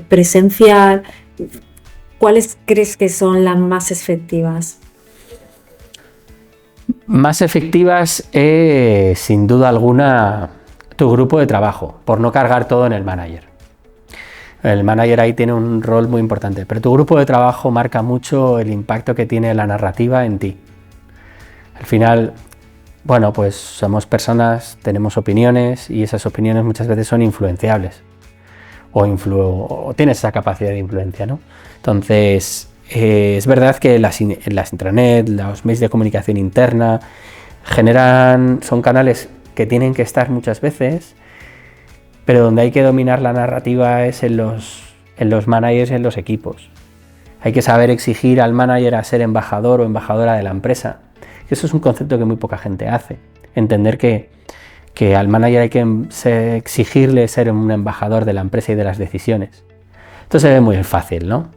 [SPEAKER 1] presencial. ¿Cuáles crees que son las más efectivas?
[SPEAKER 2] Más efectivas sin duda alguna, tu grupo de trabajo, por no cargar todo en el manager. El manager ahí tiene un rol muy importante, pero tu grupo de trabajo marca mucho el impacto que tiene la narrativa en ti. Al final, bueno, pues somos personas, tenemos opiniones y esas opiniones muchas veces son influenciables o tienes esa capacidad de influencia, ¿no? Entonces, es verdad que las intranet, los medios de comunicación interna son canales que tienen que estar muchas veces, pero donde hay que dominar la narrativa es en los managers y en los equipos. Hay que saber exigir al manager a ser embajador o embajadora de la empresa. Eso es un concepto que muy poca gente hace. Entender que al manager hay que exigirle ser un embajador de la empresa y de las decisiones. Esto se ve muy fácil, ¿no?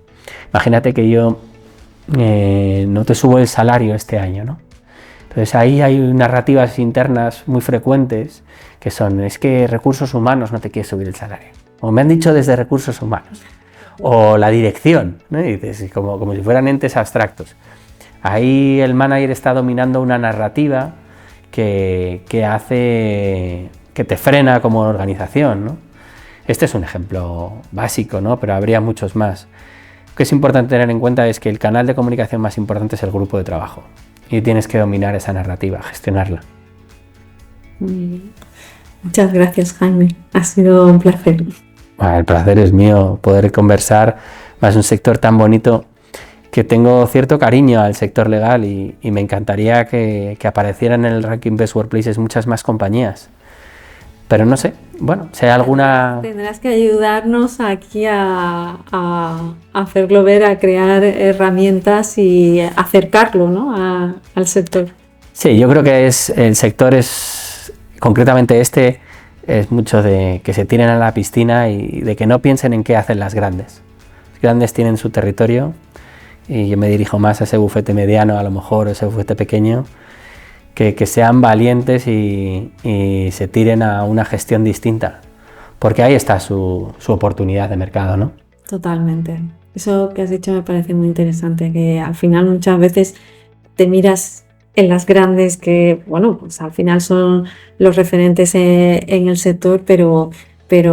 [SPEAKER 2] Imagínate que yo no te subo el salario este año, ¿no? Entonces ahí hay narrativas internas muy frecuentes que es que recursos humanos no te quiere subir el salario. O me han dicho desde recursos humanos. O la dirección, ¿no? Y dices, como si fueran entes abstractos. Ahí el manager está dominando una narrativa que hace que te frena como organización, ¿no? Este es un ejemplo básico, ¿no? Pero habría muchos más. Lo que es importante tener en cuenta es que el canal de comunicación más importante es el grupo de trabajo y tienes que dominar esa narrativa, gestionarla.
[SPEAKER 1] Muy bien. Muchas gracias, Jaime. Ha sido un placer.
[SPEAKER 2] Bueno, el placer es mío poder conversar. Es un sector tan bonito que tengo cierto cariño al sector legal y me encantaría que aparecieran en el ranking Best Workplaces muchas más compañías. Pero no sé, bueno, si hay alguna...
[SPEAKER 1] Tendrás que ayudarnos aquí a hacerlo ver, a crear herramientas y acercarlo, ¿no? al sector.
[SPEAKER 2] Sí, yo creo que el sector es, concretamente es mucho de que se tiren a la piscina y de que no piensen en qué hacen las grandes. Las grandes tienen su territorio y yo me dirijo más a ese bufete mediano, a lo mejor, ese bufete pequeño, que sean valientes y se tiren a una gestión distinta, porque ahí está su oportunidad de mercado, ¿no?
[SPEAKER 1] Totalmente. Eso que has dicho me parece muy interesante, que al final muchas veces te miras en las grandes que, bueno, pues al final son los referentes en el sector, pero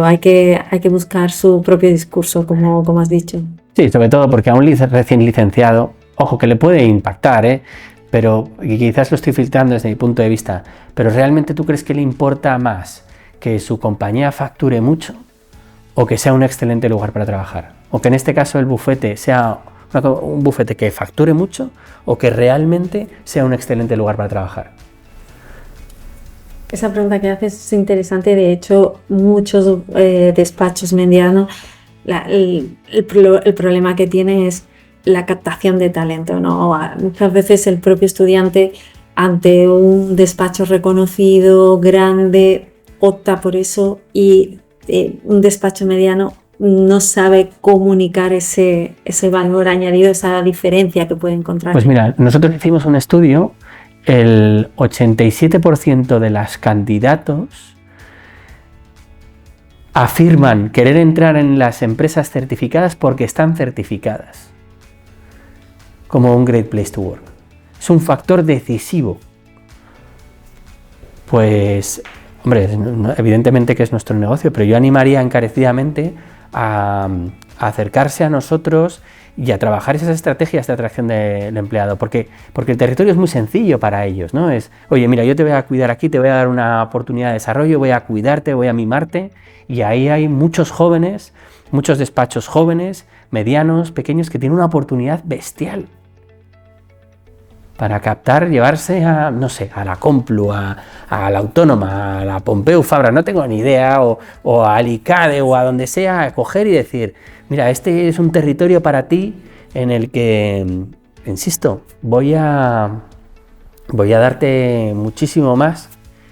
[SPEAKER 1] hay que buscar su propio discurso, como has dicho.
[SPEAKER 2] Sí, sobre todo porque a un recién licenciado, ojo, que le puede impactar, pero quizás lo estoy filtrando desde mi punto de vista, pero ¿realmente tú crees que le importa más que su compañía facture mucho o que sea un excelente lugar para trabajar? O que en este caso el bufete sea un bufete que facture mucho o que realmente sea un excelente lugar para trabajar.
[SPEAKER 1] Esa pregunta que haces es interesante. De hecho, muchos despachos medianos, el problema que tienen es la captación de talento, ¿no? Muchas veces el propio estudiante, ante un despacho reconocido, grande, opta por eso, y un despacho mediano no sabe comunicar ese valor añadido, esa diferencia que puede encontrar.
[SPEAKER 2] Pues mira, nosotros hicimos un estudio, el 87% de los candidatos afirman querer entrar en las empresas certificadas porque están certificadas como un Great Place to Work. Es un factor decisivo. Pues, hombre, evidentemente que es nuestro negocio, pero yo animaría encarecidamente a acercarse a nosotros y a trabajar esas estrategias de atracción del empleado, porque el territorio es muy sencillo para ellos, ¿no? Es, oye, mira, yo te voy a cuidar aquí, te voy a dar una oportunidad de desarrollo, voy a cuidarte, voy a mimarte, y ahí hay muchos jóvenes, muchos despachos jóvenes, medianos, pequeños, que tienen una oportunidad bestial para captar, llevarse a, no sé, a la Complu, a la Autónoma, a la Pompeu Fabra, no tengo ni idea, o a Alicade o a donde sea, a coger y decir, mira, este es un territorio para ti en el que, insisto, voy a darte muchísimo más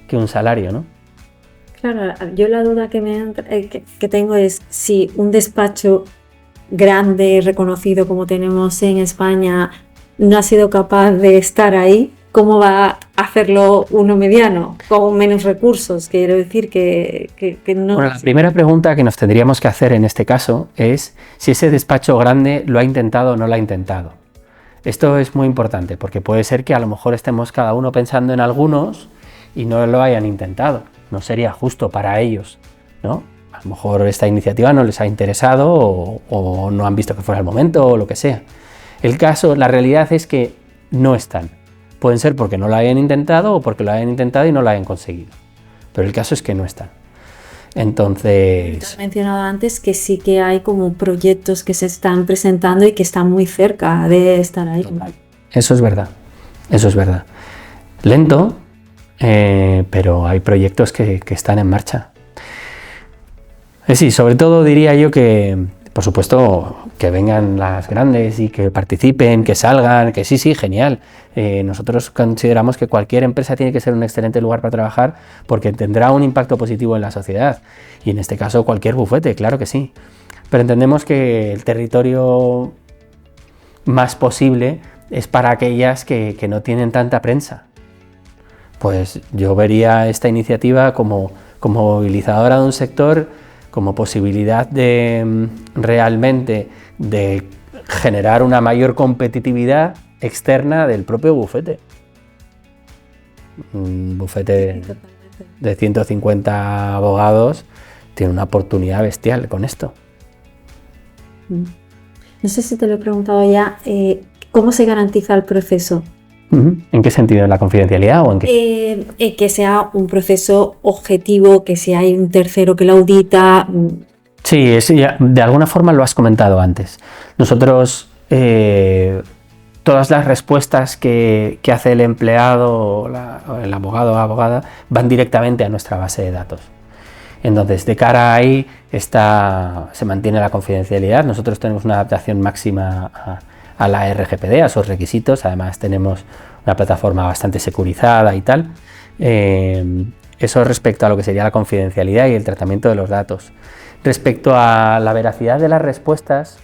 [SPEAKER 2] que un salario, ¿no?
[SPEAKER 1] Claro, yo la duda que tengo es si un despacho grande, reconocido como tenemos en España, no ha sido capaz de estar ahí, ¿cómo va a hacerlo uno mediano, con menos recursos? Quiero decir que no...
[SPEAKER 2] Bueno, la primera pregunta que nos tendríamos que hacer en este caso es si ese despacho grande lo ha intentado o no lo ha intentado. Esto es muy importante porque puede ser que a lo mejor estemos cada uno pensando en algunos y no lo hayan intentado. No sería justo para ellos, ¿no? A lo mejor esta iniciativa no les ha interesado o no han visto que fuera el momento o lo que sea. La realidad es que no están. Pueden ser porque no lo hayan intentado o porque lo hayan intentado y no lo hayan conseguido. Pero el caso es que no están. Entonces...
[SPEAKER 1] Has mencionado antes que sí que hay como proyectos que se están presentando y que están muy cerca de estar ahí.
[SPEAKER 2] Eso es verdad. Eso es verdad. Lento, pero hay proyectos que están en marcha. Sí, sobre todo diría yo que, por supuesto, que vengan las grandes y que participen, que salgan, que sí, genial. Nosotros consideramos que cualquier empresa tiene que ser un excelente lugar para trabajar porque tendrá un impacto positivo en la sociedad. Y en este caso cualquier bufete, claro que sí. Pero entendemos que el territorio más posible es para aquellas que no tienen tanta prensa. Pues yo vería esta iniciativa como movilizadora de un sector, como posibilidad de realmente de generar una mayor competitividad externa del propio bufete. Un bufete de 150 abogados tiene una oportunidad bestial con esto.
[SPEAKER 1] No sé si te lo he preguntado ya, ¿cómo se garantiza el proceso?
[SPEAKER 2] ¿En qué sentido? ¿En la confidencialidad o en qué?
[SPEAKER 1] Que sea un proceso objetivo, que si hay un tercero que lo audita.
[SPEAKER 2] Sí, de alguna forma lo has comentado antes. Nosotros, todas las respuestas que hace el empleado o el abogado o abogada van directamente a nuestra base de datos. Entonces, de cara a ahí se mantiene la confidencialidad. Nosotros tenemos una adaptación máxima a la RGPD, a esos requisitos. Además tenemos una plataforma bastante securizada y tal. Eso respecto a lo que sería la confidencialidad y el tratamiento de los datos. Respecto a la veracidad de las respuestas,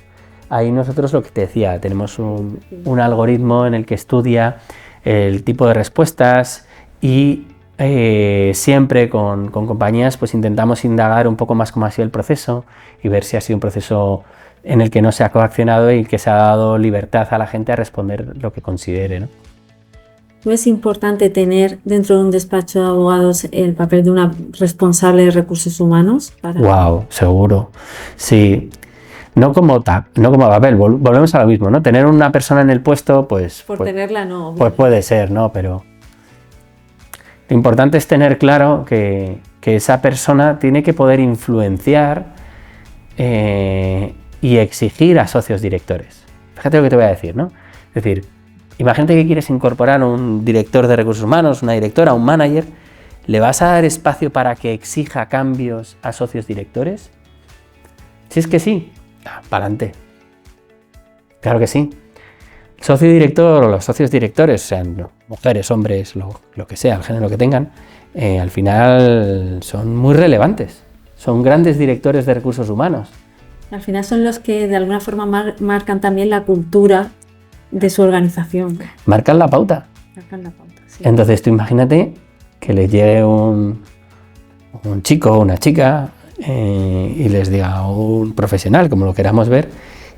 [SPEAKER 2] ahí nosotros lo que te decía, tenemos un algoritmo en el que estudia el tipo de respuestas y siempre con compañías pues intentamos indagar un poco más cómo ha sido el proceso y ver si ha sido un proceso en el que no se ha coaccionado y que se ha dado libertad a la gente a responder lo que considere, ¿no?
[SPEAKER 1] ¿No es importante tener dentro de un despacho de abogados el papel de una responsable de recursos humanos?
[SPEAKER 2] Wow, seguro. Sí. No como papel, volvemos a lo mismo, ¿no? Tener una persona en el puesto, pues...
[SPEAKER 1] tenerla no.
[SPEAKER 2] Pues puede ser, ¿no? Pero lo importante es tener claro que esa persona tiene que poder influenciar y exigir a socios directores. Fíjate lo que te voy a decir, ¿no? Es decir, imagínate que quieres incorporar un director de recursos humanos, una directora, un manager, ¿le vas a dar espacio para que exija cambios a socios directores? Si es que sí, para adelante. Claro que sí. El socio director o los socios directores, sean mujeres, hombres, lo que sea, el género que tengan, al final son muy relevantes. Son grandes directores de recursos humanos
[SPEAKER 1] Al final son los que de alguna forma marcan también la cultura de su organización.
[SPEAKER 2] Marcan la pauta.
[SPEAKER 1] Marcan la pauta, sí.
[SPEAKER 2] Entonces tú imagínate que les llegue un chico o una chica y les diga, o un profesional, como lo queramos ver,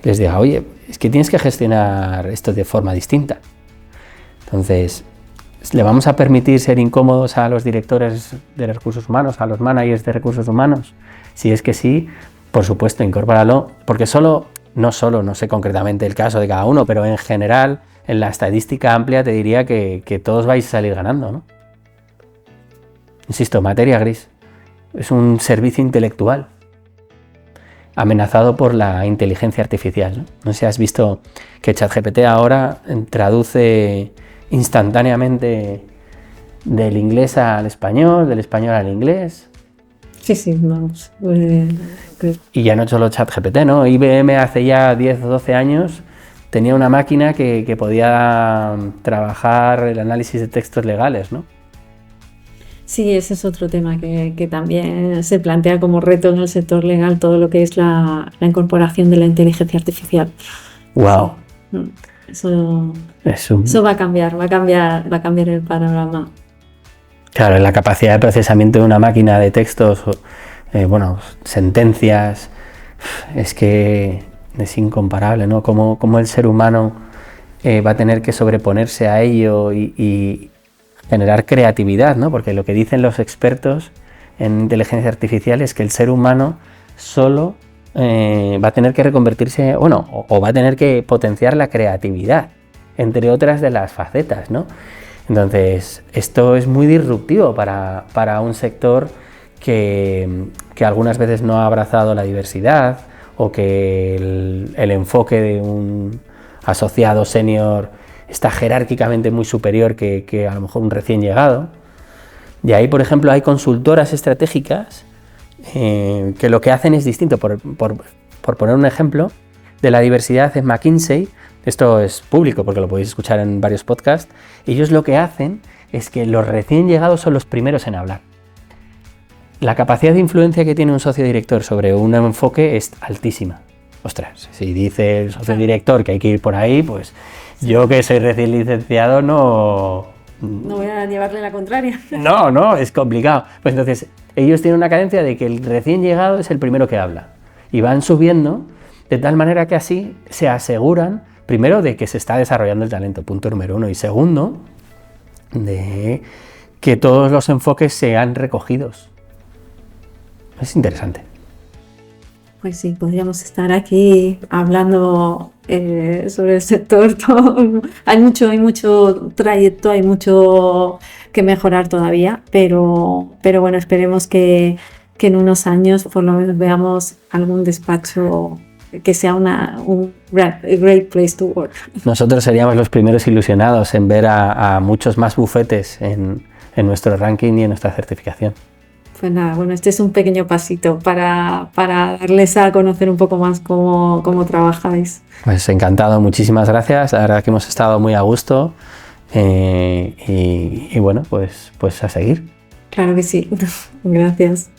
[SPEAKER 2] les diga, oye, es que tienes que gestionar esto de forma distinta. Entonces, ¿le vamos a permitir ser incómodos a los directores de recursos humanos, a los managers de recursos humanos? Si es que sí, por supuesto, incorpóralo, porque no sé concretamente el caso de cada uno, pero en general, en la estadística amplia te diría que todos vais a salir ganando, ¿no? Insisto, materia gris. Es un servicio intelectual amenazado por la inteligencia artificial, ¿no? No sé si has visto que ChatGPT ahora traduce instantáneamente del inglés al español, del español al inglés.
[SPEAKER 1] Sí, vamos.
[SPEAKER 2] Y ya no solo ChatGPT, ¿no? IBM hace ya 10 o 12 años tenía una máquina que podía trabajar el análisis de textos legales, ¿no?
[SPEAKER 1] Sí, ese es otro tema que también se plantea como reto en el sector legal, todo lo que es la incorporación de la inteligencia artificial.
[SPEAKER 2] ¡Wow!
[SPEAKER 1] Sí. Eso va a cambiar el panorama.
[SPEAKER 2] Claro, la capacidad de procesamiento de una máquina de textos, sentencias, es que es incomparable, ¿no? Cómo el ser humano va a tener que sobreponerse a ello y generar creatividad, ¿no? Porque lo que dicen los expertos en inteligencia artificial es que el ser humano solo va a tener que reconvertirse, o va a tener que potenciar la creatividad, entre otras de las facetas, ¿no? Entonces, esto es muy disruptivo para un sector que algunas veces no ha abrazado la diversidad o que el enfoque de un asociado senior está jerárquicamente muy superior que a lo mejor un recién llegado. Y ahí, por ejemplo, hay consultoras estratégicas que lo que hacen es distinto. Por poner un ejemplo, de la diversidad en McKinsey, esto es público porque lo podéis escuchar en varios podcasts, ellos lo que hacen es que los recién llegados son los primeros en hablar. La capacidad de influencia que tiene un socio director sobre un enfoque es altísima. Ostras, si dice el socio director que hay que ir por ahí, pues yo que soy recién licenciado no
[SPEAKER 1] voy a llevarle la contraria.
[SPEAKER 2] No, es complicado. Pues entonces, ellos tienen una cadencia de que el recién llegado es el primero que habla. Y van subiendo de tal manera que así se aseguran, primero, de que se está desarrollando el talento, punto número uno. Y segundo, de que todos los enfoques sean recogidos. Es interesante.
[SPEAKER 1] Pues sí, podríamos estar aquí hablando sobre el sector. Hay mucho trayecto, hay mucho que mejorar todavía, pero bueno, esperemos que en unos años por lo menos veamos algún despacho que sea un great place to work.
[SPEAKER 2] Nosotros seríamos los primeros ilusionados en ver a muchos más bufetes en nuestro ranking y en nuestra certificación.
[SPEAKER 1] Pues nada, bueno, este es un pequeño pasito para darles a conocer un poco más cómo trabajáis.
[SPEAKER 2] Pues encantado, muchísimas gracias. La verdad que hemos estado muy a gusto y bueno, pues a seguir.
[SPEAKER 1] Claro que sí. Gracias.